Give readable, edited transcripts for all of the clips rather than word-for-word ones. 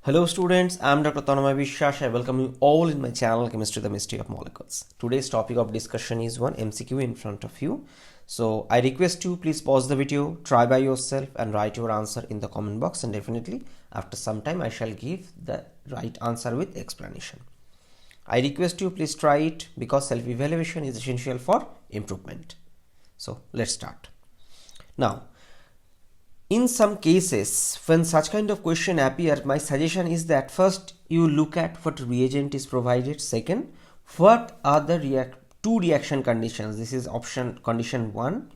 Hello students, I am Dr. Tanmoy Biswas. I welcome you all in my channel Chemistry, the Mystery of Molecules. Today's topic of discussion is one MCQ in front of you. So I request you please pause the video, try by yourself and write your answer in the comment box, and definitely after some time I shall give the right answer with explanation. I request you please try it because self-evaluation is essential for improvement. So let's start. Now, in some cases, when such kind of question appear, my suggestion is that first you look at what reagent is provided. Second, what are the two reaction conditions. This is option condition 1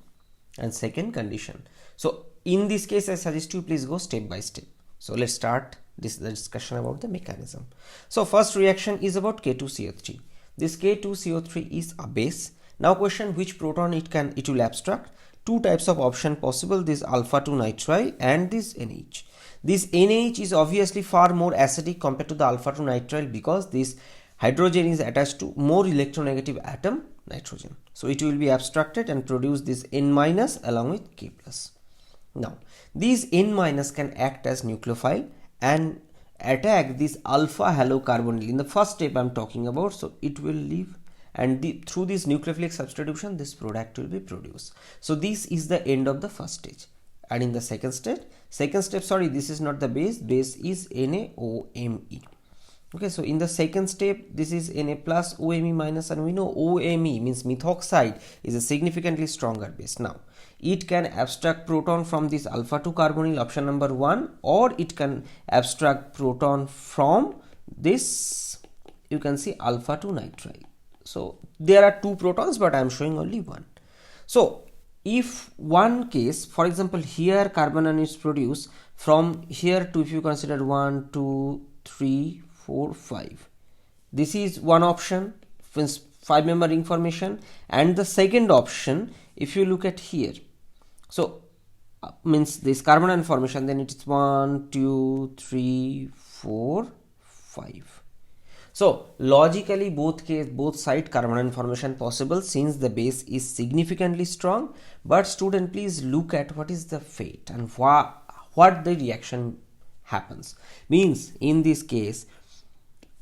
and second condition. So in this case, I suggest you please go step by step. So let's start the discussion about the mechanism. So first reaction is about K2CO3. This K2CO3 is a base. Now question, which proton it will abstract? Two types of option possible, this alpha 2 nitrile and this NH. This NH is obviously far more acidic compared to the alpha 2 nitrile because this hydrogen is attached to more electronegative atom nitrogen. So it will be abstracted and produce this N- along with K+. Now these N- can act as nucleophile and attack this alpha halocarbonyl in the first step I am talking about. So it will leave, and through this nucleophilic substitution this product will be produced. So this is the end of the first stage. And in the second step, this is not the base is NaOMe. Okay, so in the second step this is Na plus OMe minus, and we know OMe means methoxide is a significantly stronger base. Now it can abstract proton from this alpha 2 carbonyl, option number 1, or it can abstract proton from this, you can see, alpha 2 nitrile. So there are two protons, but I am showing only one. So if one case, for example, here carbon anion is produced from here to, if you consider 1, 2, 3, 4, 5. This is one option, 5-member ring formation. And the second option, if you look at here, so means this carbon anion formation, then it is 1, 2, 3, 4, 5. So logically both side carbon anion formation possible since the base is significantly strong. But student, please look at what is the fate and what the reaction happens. Means in this case,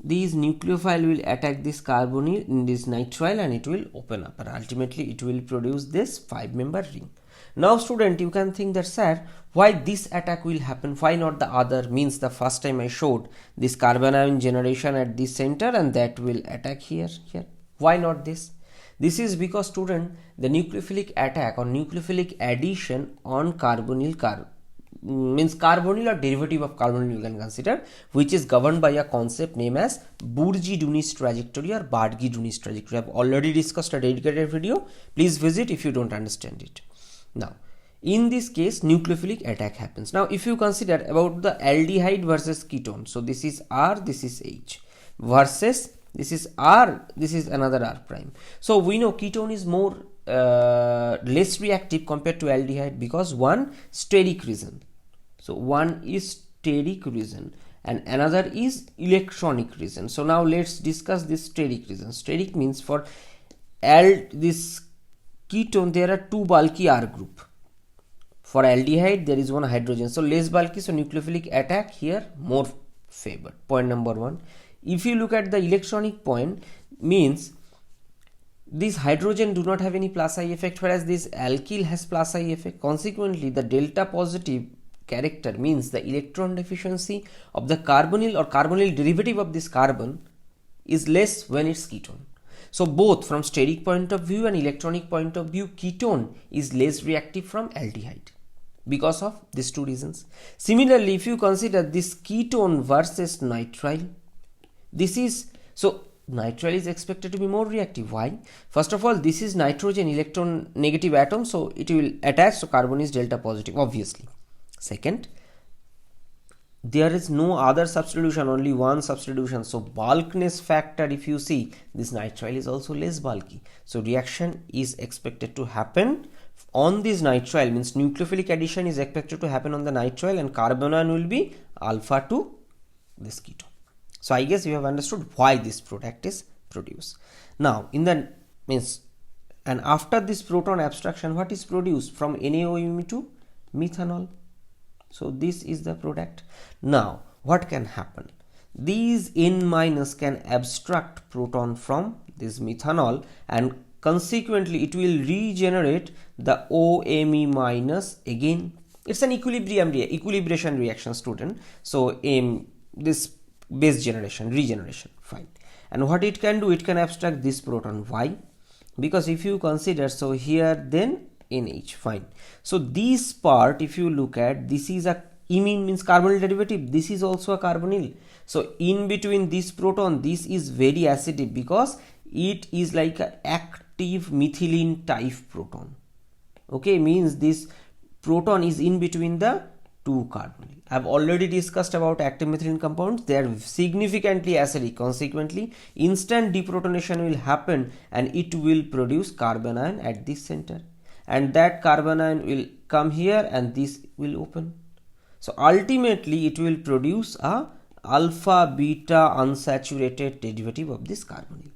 these nucleophile will attack this carbonyl in this nitrile and it will open up, and ultimately it will produce this 5-member ring. Now student, you can think that, sir, why this attack will happen, why not the other? Means the first time I showed this carbon ion generation at this center and that will attack here. Why not this? This is because, student, the nucleophilic attack or nucleophilic addition on carbonyl means carbonyl or derivative of carbonyl you can consider, which is governed by a concept named as Burji-Dunis trajectory or Bargi-Dunis trajectory. I have already discussed a dedicated video. Please visit if you don't understand it. Now in this case nucleophilic attack happens. Now if you consider about the aldehyde versus ketone, so this is R, this is H, versus this is R, this is another R prime. So we know ketone is more less reactive compared to aldehyde because one steric region. So one is steric region and another is electronic region. So now let's discuss this steric region. Steric means for this ketone there are two bulky R group. For aldehyde there is one hydrogen, so less bulky, so nucleophilic attack here more favored. Point number 1. If you look at the electronic point, means this hydrogen do not have any plus I effect, whereas this alkyl has plus I effect. Consequently the delta positive character means the electron deficiency of the carbonyl or carbonyl derivative of this carbon is less when it's ketone. So both from steric point of view and electronic point of view, ketone is less reactive from aldehyde because of these two reasons. Similarly, if you consider this ketone versus nitrile, this is, so nitrile is expected to be more reactive. Why? First of all, this is nitrogen electron negative atom, so it will attach, so carbon is delta positive obviously. Second, there is no other substitution, only one substitution, so bulkiness factor, if you see, this nitrile is also less bulky, so reaction is expected to happen on this nitrile, means nucleophilic addition is expected to happen on the nitrile and carbon ion will be alpha to this ketone. So I guess you have understood why this product is produced. Now in the means, and after this proton abstraction, what is produced from NaOMe to methanol? So this is the product. Now what can happen? These N minus can abstract proton from this methanol, and consequently it will regenerate the OMe minus. Again, it's an equilibration reaction, student. So this base generation, regeneration, fine. And what it can do, it can abstract this proton. Why? Because if you consider, so here then NH, fine. So this part, if you look at, this is a imine, means carbonyl derivative, this is also a carbonyl. So in between this proton, this is very acidic because it is like an active methylene type proton. Okay, means this proton is in between the two carbonyl. I have already discussed about active methylene compounds. They are significantly acidic. Consequently, instant deprotonation will happen and it will produce carbon ion at this center. And that carbon ion will come here and this will open. So ultimately it will produce a alpha beta unsaturated derivative of this carbonyl.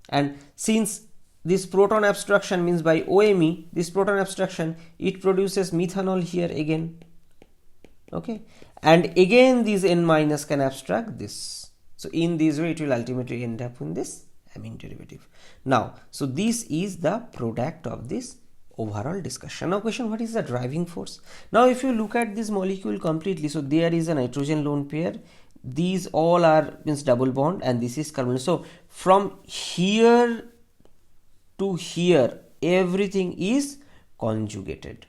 And since this proton abstraction means by OMe, this proton abstraction, it produces methanol here again. Okay, and again these N minus can abstract this. So in this way it will ultimately end up in this amine derivative. Now, so this is the product of this overall discussion. Now question, what is the driving force? Now if you look at this molecule completely, so there is a nitrogen lone pair, these all are means double bond, and this is carbon. So from here to here everything is conjugated.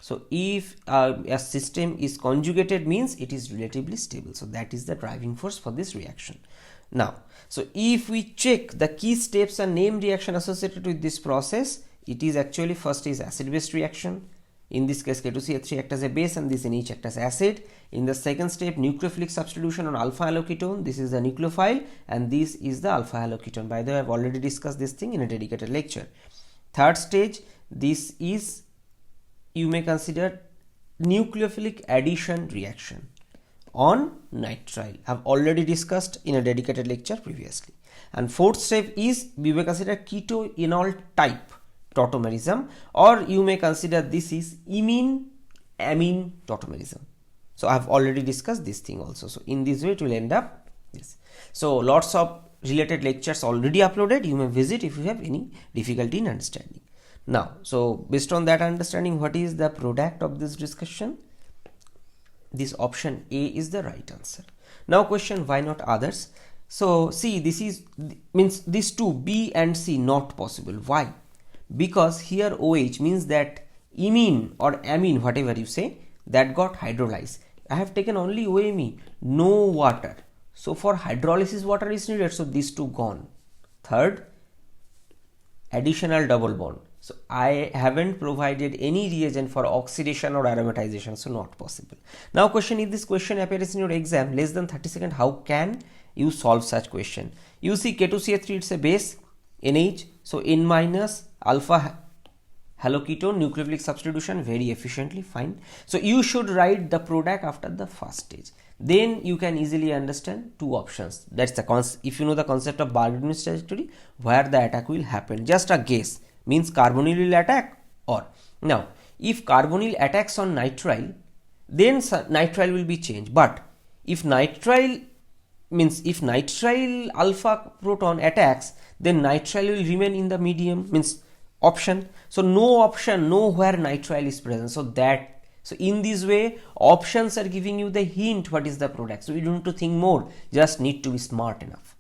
So if a system is conjugated, means it is relatively stable. So that is the driving force for this reaction. Now, so if we check the key steps and name reaction associated with this process, it is actually, first is acid base reaction. In this case, K2CH3 act as a base and this NH act as acid. In the second step, nucleophilic substitution on alpha haloketone. This is the nucleophile and this is the alpha haloketone. By the way, I have already discussed this thing in a dedicated lecture. Third stage, this is, you may consider, nucleophilic addition reaction on nitrile. I have already discussed in a dedicated lecture previously. And fourth step is, we may consider keto-enol type tautomerism, or you may consider this is amine tautomerism. So I have already discussed this thing also. So in this way it will end up this. So lots of related lectures already uploaded. You may visit if you have any difficulty in understanding. Now, so based on that understanding, what is the product of this discussion? This option A is the right answer. Now question, why not others? So see, this is, means these two B and C not possible. Why? Because here OH means that imine or amine, whatever you say, that got hydrolyzed. I have taken only OMe, no water. So for hydrolysis water is needed. So these two gone. Third, additional double bond. So I haven't provided any reagent for oxidation or aromatization, so not possible. Now question, if this question appears in your exam less than 30 seconds, how can you solve such question? You see K2CH3, it's a base, NH, so N minus alpha haloketone, nucleophilic substitution, very efficiently, fine. So you should write the product after the first stage. Then you can easily understand two options. That's the if you know the concept of Bargardini's trajectory, where the attack will happen. Just a guess, means carbonyl will attack, or now if carbonyl attacks on nitrile, then nitrile will be changed. But if nitrile, means if nitrile alpha proton attacks, then nitrile will remain in the medium, means option. So no option, nowhere nitrile is present. So in this way options are giving you the hint what is the product. So you don't have to think more, just need to be smart enough.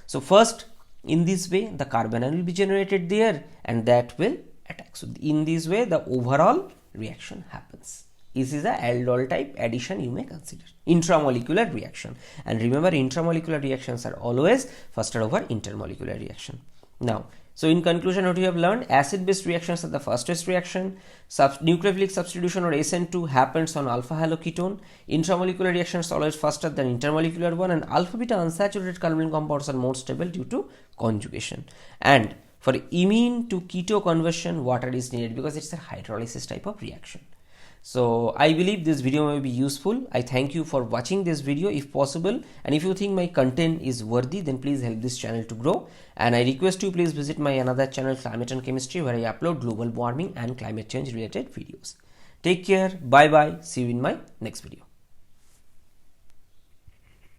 So first, in this way the carbon ion will be generated there and that will attack. So in this way the overall reaction happens. This is a aldol type addition, you may consider intramolecular reaction. And remember, intramolecular reactions are always faster over intermolecular reaction. Now, so in conclusion, what we have learned, acid based reactions are the fastest reaction. Nucleophilic substitution or SN2 happens on alpha haloketone. Intramolecular reactions are always faster than intermolecular one, and alpha beta unsaturated carbonyl compounds are more stable due to conjugation. And for imine to keto conversion, water is needed because it's a hydrolysis type of reaction. So I believe this video may be useful. I thank you for watching this video if possible, and if you think my content is worthy, then please help this channel to grow. And I request you please visit my another channel, Climate and Chemistry, where I upload global warming and climate change related videos. Take care, bye bye, see you in my next video.